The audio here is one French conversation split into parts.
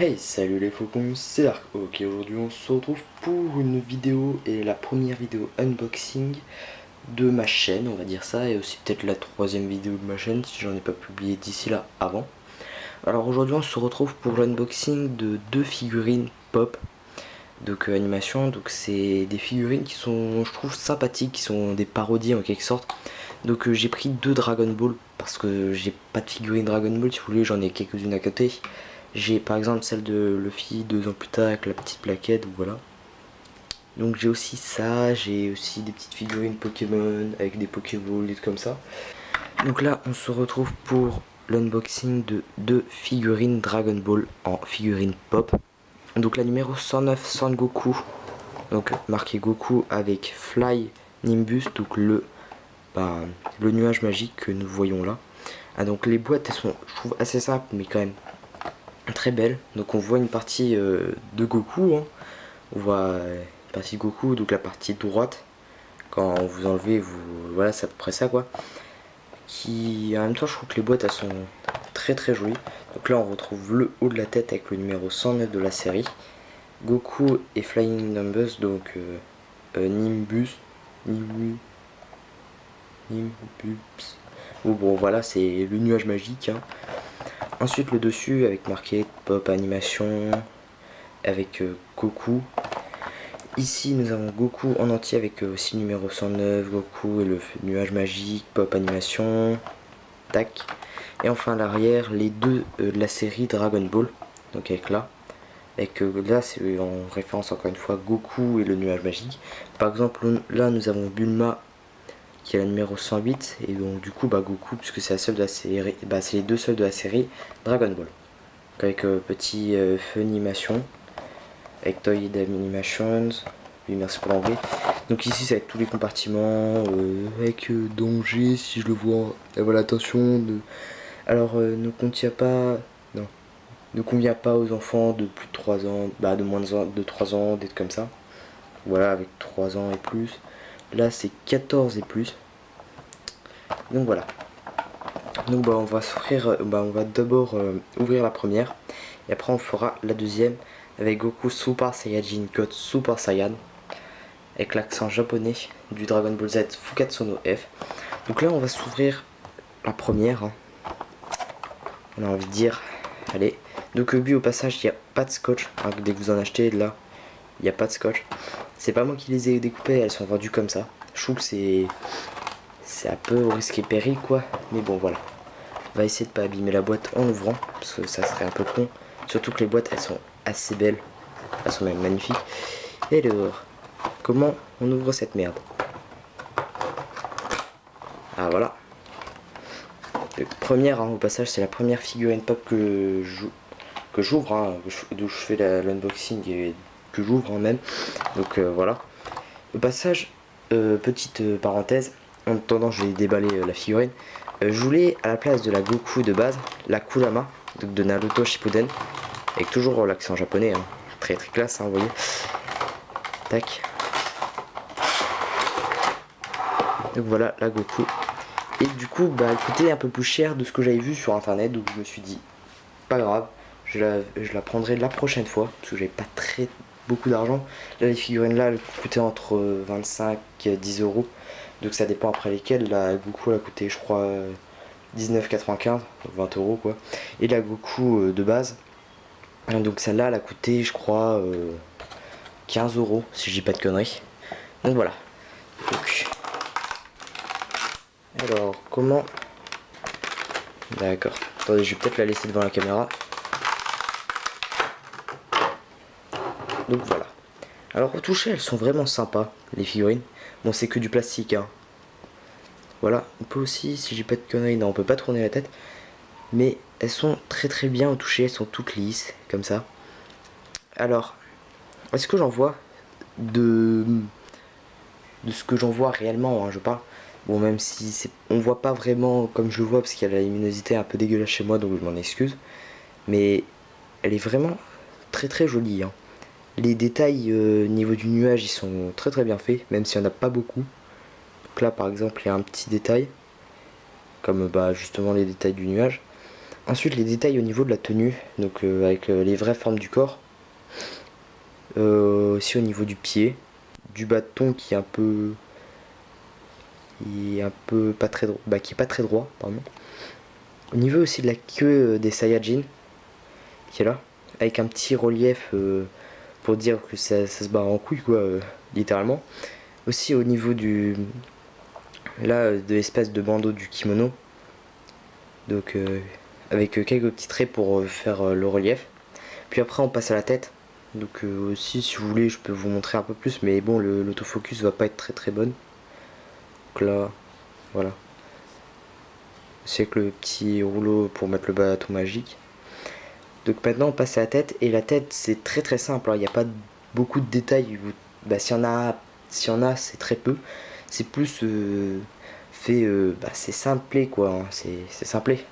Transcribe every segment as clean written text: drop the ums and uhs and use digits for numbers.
Hey, salut les faucons, c'est Dark. Ok, aujourd'hui on se retrouve pour une vidéo et la première vidéo unboxing de ma chaîne, on va dire ça, et aussi peut-être la troisième vidéo de ma chaîne si j'en ai pas publié d'ici là avant. Alors aujourd'hui on se retrouve pour l'unboxing de deux figurines pop, donc animation, donc c'est des figurines qui sont, je trouve, sympathiques, qui sont des parodies en quelque sorte. Donc j'ai pris deux Dragon Ball parce que j'ai pas de figurines Dragon Ball, si vous voulez j'en ai quelques-unes à côté. J'ai par exemple celle de Luffy 2 ans plus tard avec la petite plaquette, voilà. Donc j'ai aussi ça, j'ai aussi des petites figurines Pokémon avec des Pokéballs, des trucs comme ça. Donc là on se retrouve pour l'unboxing de deux figurines Dragon Ball en figurines pop. Donc la numéro 109 Son Goku, donc marqué Goku avec Fly Nimbus, donc le nuage magique que nous voyons là. Ah, donc les boîtes elles sont, je trouve, assez simples mais quand même très belle. Donc on voit une partie de Goku, hein. On voit une partie de Goku, donc la partie droite, quand vous enlevez, voilà, c'est à peu près ça quoi. Qui en même temps je trouve que les boîtes elles sont très jolies. Donc là on retrouve le haut de la tête avec le numéro 109 de la série, Goku et Flying Nimbus, donc Nimbus. Bon voilà, c'est le nuage magique, hein. Ensuite le dessus avec marqué Pop Animation avec Goku. Ici nous avons Goku en entier avec aussi numéro 109, Goku et le nuage magique, Pop Animation, tac. Et enfin à l'arrière les deux de la série Dragon Ball, donc avec là. Avec là c'est en référence encore une fois Goku et le nuage magique. Par exemple là nous avons Bulma qui est la numéro 108 et donc du coup Goku, puisque c'est la seule de la série, c'est les deux seuls de la série Dragon Ball. Donc, avec petit feu animation avec Toy Animations. Oui, merci pour l'anglais. Donc ici c'est avec tous les compartiments, avec danger si je le vois. Et voilà, attention alors ne contient pas, non, ne convient pas aux enfants de plus de 3 ans, de moins de 3 ans, d'être comme ça. Voilà, avec 3 ans et plus. Là c'est 14 et plus. Donc voilà. Donc on va s'ouvrir, on va d'abord ouvrir la première et après on fera la deuxième avec Goku Super Saiyajin God Super Saiyan avec l'accent japonais du Dragon Ball Z Fukatsu no F. Donc là on va s'ouvrir la première, hein. On a envie de dire, allez. Donc au passage il n'y a pas de scotch, hein, dès que vous en achetez là il n'y a pas de scotch. C'est pas moi qui les ai découpées, elles sont vendues comme ça. Je trouve que c'est un peu au risque et péril quoi, mais bon voilà. On va essayer de pas abîmer la boîte en ouvrant parce que ça serait un peu con. Surtout que les boîtes elles sont assez belles, elles sont même magnifiques. Et alors, comment on ouvre cette merde? Ah voilà. Première, hein, au passage, c'est la première figurine pop que j'ouvre, hein, d'où je fais l'unboxing et que j'ouvre, hein, même. Donc voilà. Au passage, petite parenthèse, en attendant je vais déballer la figurine. Je voulais à la place de la Goku de base, la Kurama, donc de Naruto Shippuden, avec toujours l'accent japonais, hein, très classe, hein, vous voyez. Tac. Donc voilà la Goku. Et du coup elle coûtait un peu plus cher de ce que j'avais vu sur internet, donc je me suis dit pas grave, je la prendrai la prochaine fois parce que j'avais pas beaucoup d'argent. Là les figurines là elles coûtaient entre 25 et 10 euros, donc ça dépend après lesquelles. La Goku elle a coûté je crois 19,95, 20 euros quoi. Et la Goku de base, donc celle-là elle a coûté je crois 15 euros si je dis pas de conneries. Donc voilà. Donc, alors comment, d'accord, attendez je vais peut-être la laisser devant la caméra. Donc voilà. Alors au toucher elles sont vraiment sympas les figurines. Bon c'est que du plastique, hein. Voilà, on peut aussi, si j'ai pas de conneries, non on peut pas tourner la tête. Mais elles sont très bien au toucher, elles sont toutes lisses, comme ça. Alors, est-ce que j'en vois de ce que j'en vois réellement, hein, je parle. Bon même si on voit pas vraiment comme je le vois parce qu'il y a la luminosité un peu dégueulasse chez moi, donc je m'en excuse. Mais elle est vraiment très jolie, hein. Les détails niveau du nuage ils sont très bien faits, même s'il n'y en a pas beaucoup. Donc là par exemple il y a un petit détail, comme justement les détails du nuage. Ensuite les détails au niveau de la tenue, donc avec les vraies formes du corps. Aussi au niveau du pied, du bâton qui est un peu pas très droit, qui est pas très droit, pardon. Au niveau aussi de la queue des Saiyajin, qui est là, avec un petit relief pour dire que ça se barre en couille quoi, littéralement. Aussi au niveau du de l'espèce de bandeau du kimono, donc avec quelques petits traits pour faire le relief. Puis après on passe à la tête. Donc aussi si vous voulez je peux vous montrer un peu plus, mais bon l'autofocus va pas être très bonne. Donc là voilà, c'est avec le petit rouleau pour mettre le bâton magique. Donc maintenant on passe à la tête, et la tête c'est très simple, il n'y a pas beaucoup de détails. S'il y en a c'est très peu, c'est plus c'est simplé quoi, hein. C'est simplé.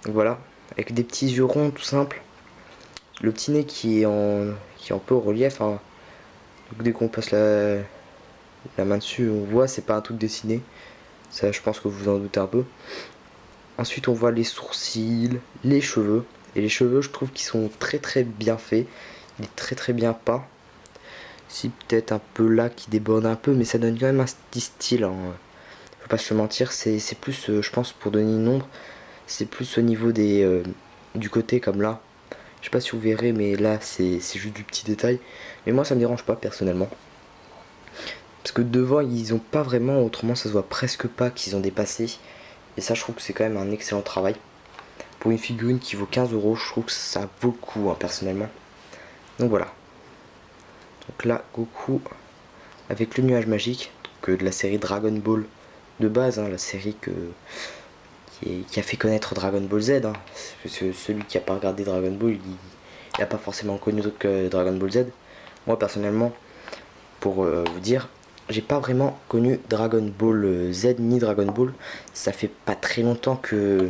Donc voilà, avec des petits yeux ronds tout simple, le petit nez qui est un peu au relief, hein. Donc dès qu'on passe la main dessus on voit, c'est pas un truc dessiné, ça je pense que vous en doutez un peu. Ensuite on voit les sourcils, les cheveux, et les cheveux je trouve qu'ils sont très bien faits, il est très bien peint. Si peut-être un peu là qui déborde un peu, mais ça donne quand même un petit style, hein. Faut pas se mentir, c'est plus je pense pour donner une ombre, c'est plus au niveau du côté comme là. Je sais pas si vous verrez, mais là c'est juste du petit détail, mais moi ça me dérange pas personnellement, parce que devant ils ont pas vraiment, autrement ça se voit presque pas qu'ils ont dépassé, et ça je trouve que c'est quand même un excellent travail. Pour une figurine qui vaut 15 €, je trouve que ça vaut le coup, hein, personnellement. Donc voilà. Donc là, Goku avec le nuage magique, donc, de la série Dragon Ball de base, hein, la série qui a fait connaître Dragon Ball Z. Hein. Parce que celui qui a pas regardé Dragon Ball, il n'a pas forcément connu d'autre que Dragon Ball Z. Moi personnellement, pour vous dire, j'ai pas vraiment connu Dragon Ball Z ni Dragon Ball. Ça fait pas très longtemps que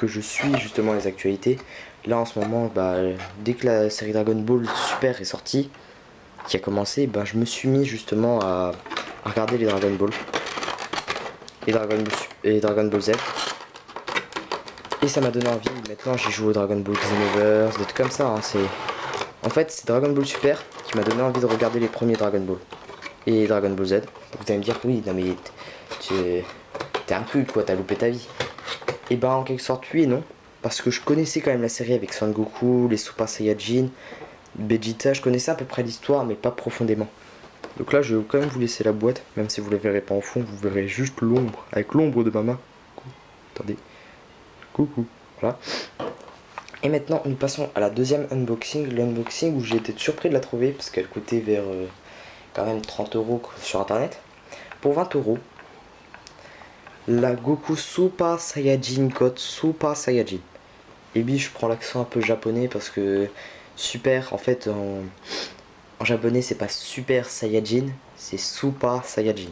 je suis justement les actualités. Là en ce moment, dès que la série Dragon Ball Super est sortie, qui a commencé, je me suis mis justement à regarder les Dragon Ball et Dragon Ball Z, et ça m'a donné envie. Maintenant j'ai joué au Dragon Ball Xenoverse, des trucs comme ça, hein. En fait c'est Dragon Ball Super qui m'a donné envie de regarder les premiers Dragon Ball et Dragon Ball Z. Vous allez me dire oui, non mais t'es un cul quoi, t'as loupé ta vie. Et en quelque sorte oui et non, parce que je connaissais quand même la série avec Son Goku, les Super Saiyajin, Vegeta, je connaissais à peu près l'histoire mais pas profondément. Donc là je vais quand même vous laisser la boîte, même si vous la verrez pas en fond, vous verrez juste l'ombre, avec l'ombre de ma main. Attendez, coucou, voilà. Et maintenant nous passons à la deuxième unboxing, l'unboxing où j'ai été surpris de la trouver parce qu'elle coûtait vers quand même 30 € sur internet. Pour 20 €, la Goku Super Saiyajin God Super Saiyajin. Et puis je prends l'accent un peu japonais parce que super en fait en japonais c'est pas Super Saiyajin, c'est Super Saiyajin.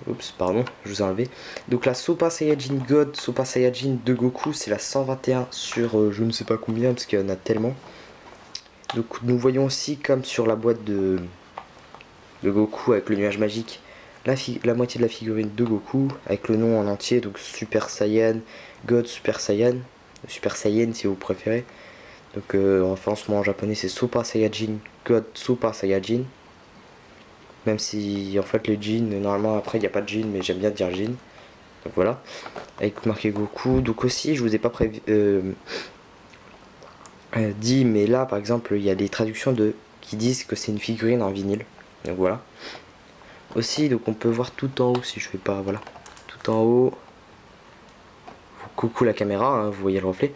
Oups, pardon, je vous ai enlevé. Donc la Super Saiyajin God, Super Saiyajin de Goku, c'est la 121 sur je ne sais pas combien parce qu'il y en a tellement. Donc nous voyons aussi comme sur la boîte de Goku avec le nuage magique, la moitié de la figurine de Goku avec le nom en entier, donc Super Saiyan God, Super Saiyan si vous préférez. Donc enfin en ce moment en japonais c'est Super Saiyajin God Super Saiyajin. Même si en fait le Jin, normalement après il n'y a pas de Jin, mais j'aime bien dire Jin. Donc voilà. Avec marqué Goku. Donc aussi je vous ai pas dit, mais là par exemple il y a des traductions qui disent que c'est une figurine en vinyle. Donc voilà. Aussi donc on peut voir tout en haut, si je fais pas, voilà. Tout en haut. Coucou la caméra, hein, vous voyez le reflet.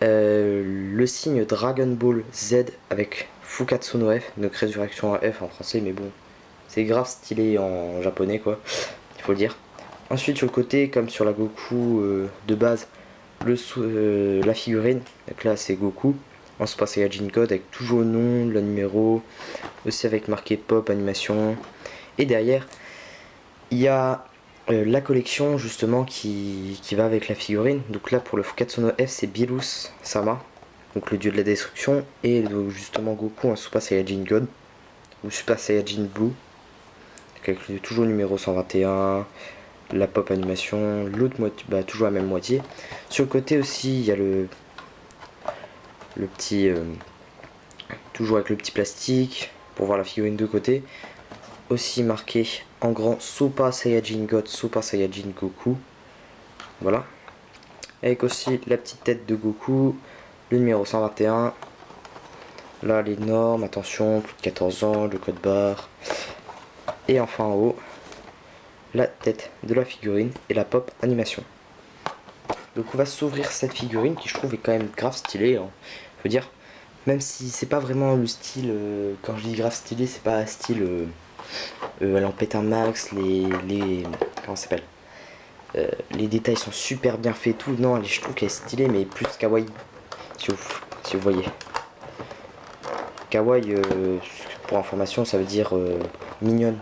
Le signe Dragon Ball Z avec Fukatsu no F, donc résurrection à F en français, mais bon, c'est grave stylé en japonais quoi, il faut le dire. Ensuite sur le côté, comme sur la Goku de base, la figurine, donc là c'est Goku en Super Saiyajin Code avec toujours le nom, le numéro, aussi avec marqué Pop Animation, et derrière il y a la collection justement qui va avec la figurine. Donc là pour le Fukatsu no F c'est Beerus Sama, donc le dieu de la destruction, et justement Goku en Super Saiyajin God ou Super Saiyajin Blue avec toujours le numéro 121, la pop animation, l'autre moitié, bah, toujours la même moitié. Sur le côté aussi, il y a le petit, toujours avec le petit plastique pour voir la figurine de côté. Aussi marqué en grand Super Saiyajin God, Super Saiyajin Goku. Voilà. Avec aussi la petite tête de Goku, le numéro 121. Là les normes, attention, plus de 14 ans, le code barre. Et enfin en haut, la tête de la figurine et la pop animation. Donc on va s'ouvrir cette figurine qui je trouve est quand même grave stylée, hein. Faut dire, même si c'est pas vraiment le style, quand je dis grave stylé, c'est pas style elle en pète un max, comment ça s'appelle, les détails sont super bien faits, tout. Non, je trouve qu'elle est stylée, mais plus kawaii, si vous voyez. Kawaii, pour information, ça veut dire mignonne.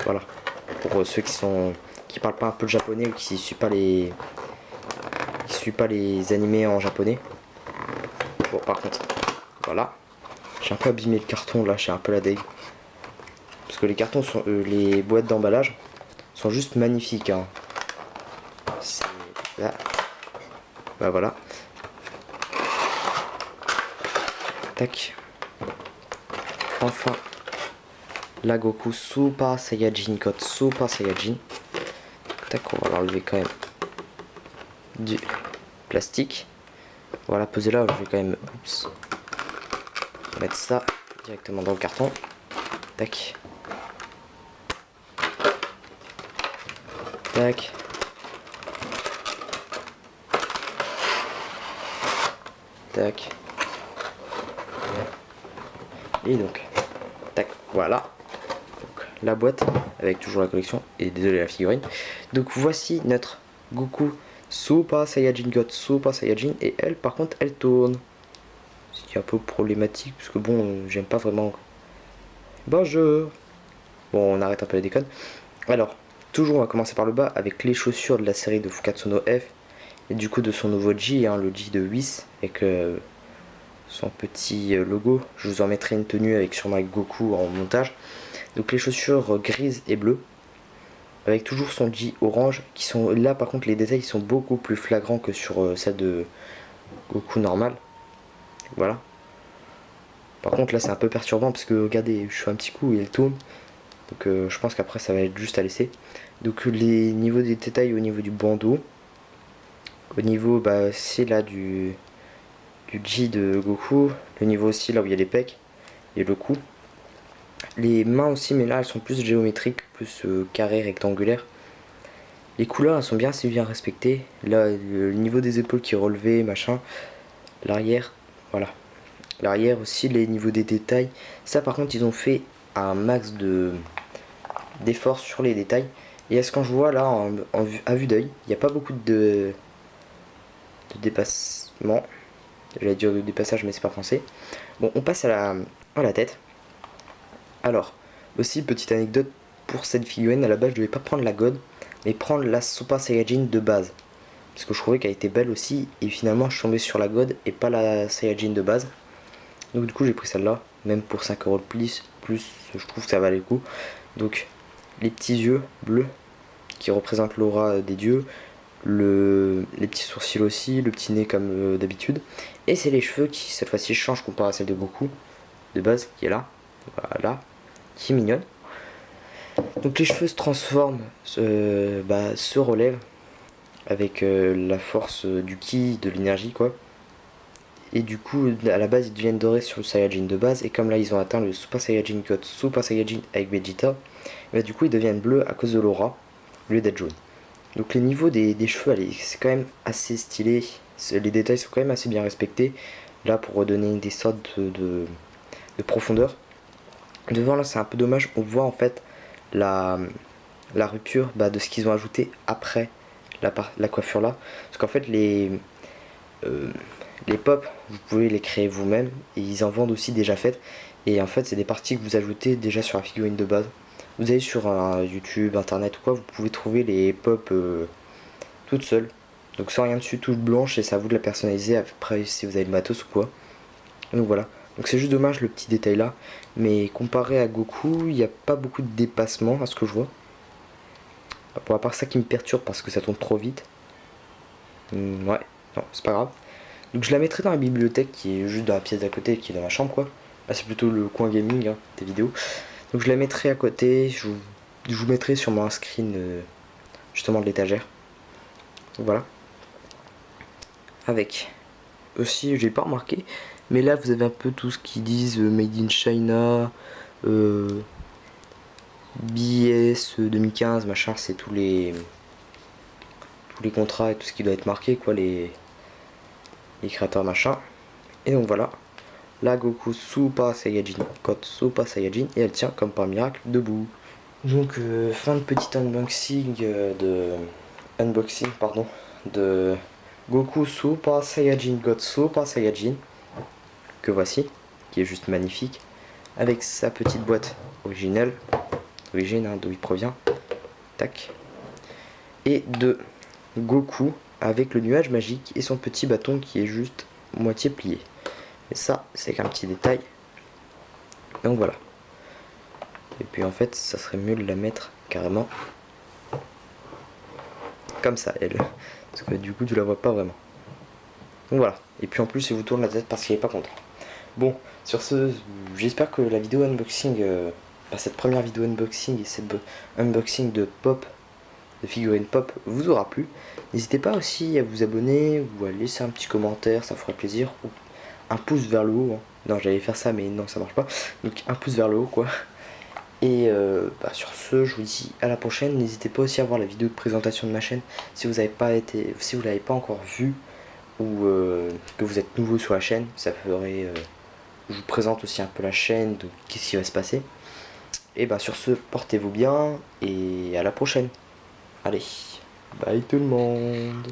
Voilà. Pour ceux qui parlent pas un peu le japonais ou qui suivent pas les animés en japonais. Bon, par contre, voilà. J'ai un peu abîmé le carton là, j'ai un peu la deg. Parce que les cartons sont, les boîtes d'emballage sont juste magnifiques, hein. C'est là. Bah voilà. Tac. Enfin, la Goku Super Saiyajin God Super Saiyajin. Tac, on va l'enlever quand même du plastique. Voilà, poser là, je vais quand même mettre ça directement dans le carton. Tac. Tac. Tac. Et donc, tac, voilà. Donc, la boîte avec toujours la collection et désolé la figurine. Donc voici notre Goku Super Saiyajin God Super Saiyajin et elle par contre elle tourne. C'est un peu problématique parce que bon j'aime pas vraiment. Bonjour. Bon on arrête un peu la déconne. Alors toujours on va commencer par le bas avec les chaussures de la série de Fukatsu no F et du coup de son nouveau G, hein, le G de Whis avec son petit logo. Je vous en mettrai une tenue avec sûrement avec Goku en montage. Donc les chaussures grises et bleues avec toujours son G orange qui sont là par contre les détails sont beaucoup plus flagrants que sur celle de Goku normal. Voilà. Par contre là c'est un peu perturbant parce que regardez je fais un petit coup et elle tourne. Donc je pense qu'après ça va être juste à laisser. Donc les niveaux des détails au niveau du bandeau. Au niveau bah c'est là du G de Goku. Le niveau aussi là où il y a les pecs et le cou. Les mains aussi mais là elles sont plus géométriques, plus carrées, rectangulaires. Les couleurs elles sont bien assez bien respectées. Là le niveau des épaules qui est relevé, machin. L'arrière, voilà. L'arrière aussi, les niveaux des détails. Ça par contre ils ont fait un max d'efforts sur les détails. Et à ce quand je vois là à vue d'œil, il n'y a pas beaucoup de dépassement. J'allais dire de dépassage mais c'est pas français. Bon on passe à la tête. Alors, aussi petite anecdote pour cette figurine, à la base je devais pas prendre la God, mais prendre la Super Saiyajin de base. Parce que je trouvais qu'elle était belle aussi, et finalement je suis tombé sur la God et pas la Saiyajin de base. Donc du coup j'ai pris celle-là, même pour 5€ de plus, je trouve que ça valait le coup. Donc les petits yeux bleus qui représentent l'aura des dieux, les petits sourcils aussi, le petit nez comme d'habitude. Et c'est les cheveux qui cette fois-ci changent comparé à celle de Goku de base qui est là. Voilà, qui est mignonne. Donc les cheveux se transforment, se relèvent avec la force du ki, de l'énergie quoi. Et du coup à la base ils deviennent dorés sur le Saiyajin de base. Et comme là ils ont atteint le Super Saiyajin God Super Saiyajin avec Vegeta, et bah, du coup ils deviennent bleus à cause de l'aura au lieu d'être jaunes. Donc les niveaux des cheveux c'est quand même assez stylé. Les détails sont quand même assez bien respectés. Là pour redonner des sortes de profondeur. Devant là c'est un peu dommage, on voit en fait la rupture de ce qu'ils ont ajouté après la coiffure là. Parce qu'en fait les pop vous pouvez les créer vous-même et ils en vendent aussi déjà faites. Et en fait c'est des parties que vous ajoutez déjà sur la figurine de base. Vous allez sur YouTube, internet ou quoi, vous pouvez trouver les pop toutes seules. Donc sans rien dessus, toute blanche et c'est à vous de la personnaliser après si vous avez le matos ou quoi. Donc voilà. Donc c'est juste dommage le petit détail là. Mais comparé à Goku, il n'y a pas beaucoup de dépassement à ce que je vois. Bon, à part ça qui me perturbe parce que ça tourne trop vite. Ouais, non, c'est pas grave. Donc je la mettrai dans la bibliothèque qui est juste dans la pièce d'à côté, qui est dans ma chambre quoi. Là c'est plutôt le coin gaming hein, des vidéos. Donc je la mettrai à côté, je vous mettrai sur mon screen justement de l'étagère. Voilà. Avec aussi, j'ai pas remarqué, mais là vous avez un peu tout ce qu'ils disent Made in China, BS 2015, machin, c'est tous les contrats et tout ce qui doit être marqué quoi, les créateurs machin. Et donc voilà, la Goku Super Saiyajin Code Super Saiyajin et elle tient comme par miracle debout. Donc fin de petit unboxing de Goku Super Saiyajin God Super Saiyajin que voici, qui est juste magnifique, avec sa petite boîte originelle, hein, d'où il provient, tac, et de Goku avec le nuage magique et son petit bâton qui est juste moitié plié. Et ça, c'est qu'un petit détail. Donc voilà. Et puis en fait, ça serait mieux de la mettre carrément comme ça, elle. Parce que du coup, tu la vois pas vraiment. Donc voilà. Et puis en plus, il vous tourne la tête parce qu'il est pas content. Bon, sur ce, j'espère que la vidéo unboxing, cette première vidéo unboxing et cette unboxing de pop, de figurines pop, vous aura plu. N'hésitez pas aussi à vous abonner ou à laisser un petit commentaire, ça ferait plaisir. Ou un pouce vers le haut. Hein. Non, j'allais faire ça, mais non, ça marche pas. Donc un pouce vers le haut, quoi. Et sur ce, je vous dis à la prochaine. N'hésitez pas aussi à voir la vidéo de présentation de ma chaîne si vous l'avez pas encore vu ou que vous êtes nouveau sur la chaîne. Ça ferait, je vous présente aussi un peu la chaîne, de qu'est-ce qui va se passer. Et sur ce, portez-vous bien et à la prochaine. Allez, bye tout le monde.